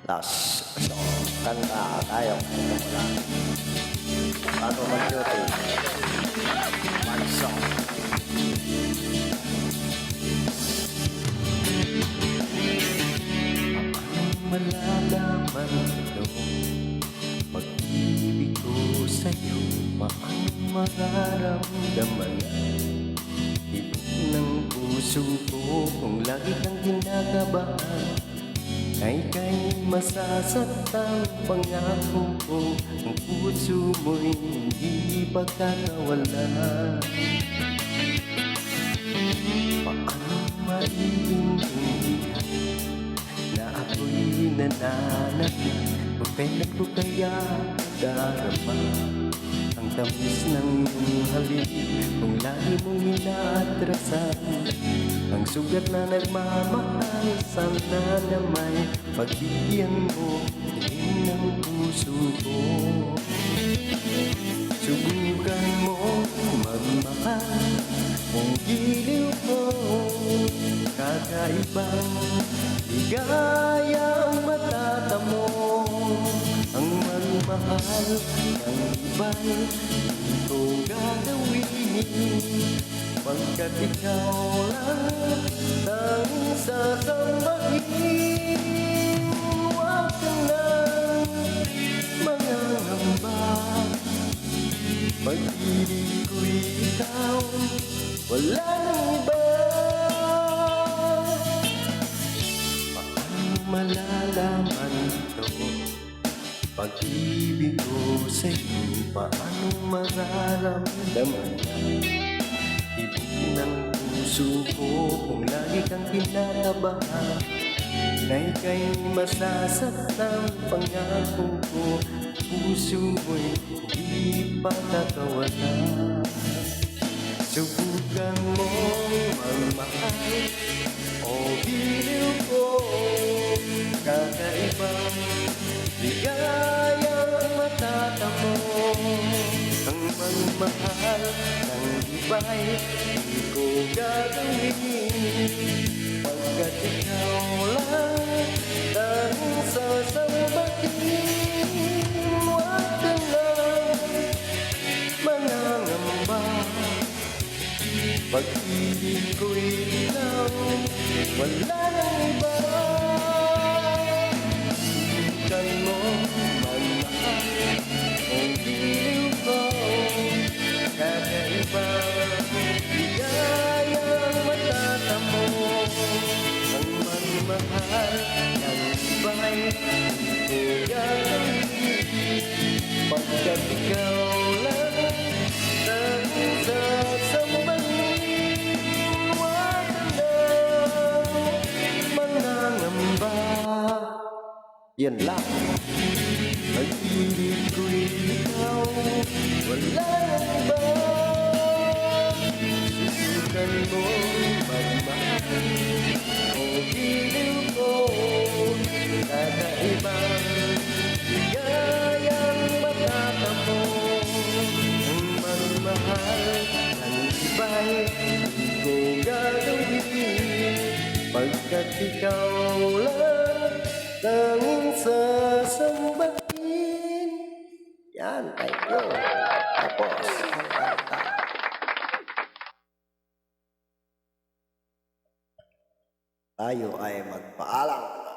Tas, ito, kanta tayo. Ito mula. Bago mag-duty. One song. Malalaman ito, pag-ibig ko sa'yo, paano mararamdaman? Tibok ng puso ko kung lagi kang kinakabahan, ay kay masasaktan. Pangako ko, ang puso mo'y hindi pagkakawalan. Paano maiintindihan na ako'y nananatili? Pagpailan ko kaya darama ang tamis ng iyong halik, kung lagi mong inaatrasan ang sugat na nagmamahal. Sana naman pagbigyan mo din ng puso ko. Subukan mo magmahal kung giliw ko, kakaibang ligaya ang matatamo. Ang magmahal ng iba'y hindi ko gagawin, pagkat ikaw lang tanging sasambahin. Huwag ka nang mangangamba, pag-ibig ko'y ikaw, wala nang iba. Paano malalaman ito, pag-ibig ko sa'yo, paano mararamdaman? Tibok ng puso ko kung lagi kang kinakabahan, ay kay masasaktan. Pangako ko, puso mo'y hindi pagkakawalan. Subukan mo magmahal o giliw ko, kakaibang ligayang matatamo. Ang magmahal ng iba'y hindi ko gagawin, pagkat ikaw lang tanging sasambahin. Huwag ka lang mangangamba, pag-ibig ko'y ikaw, wala nang iba. Subukan mo magmahal kung giliw ko, kakaibang ligayang matatamo. Ang magmahal ng iba'y hindi ko gagawin, pagkat ikaw lang tanging sasambahin. Huwag ka lang mangangamba. Yun lang. Pag-ibig ko'y ikaw, wala nang iba. Susukan mo magmahal o giliw ko, kakaibang ligayang matatamo. Ang magmahal ng iba'y hindi ko gagawin, pagkat ikaw lang tanging sasambahin. Yan, thank you. Tapos, ang kanta. Tayo ay magpaalam.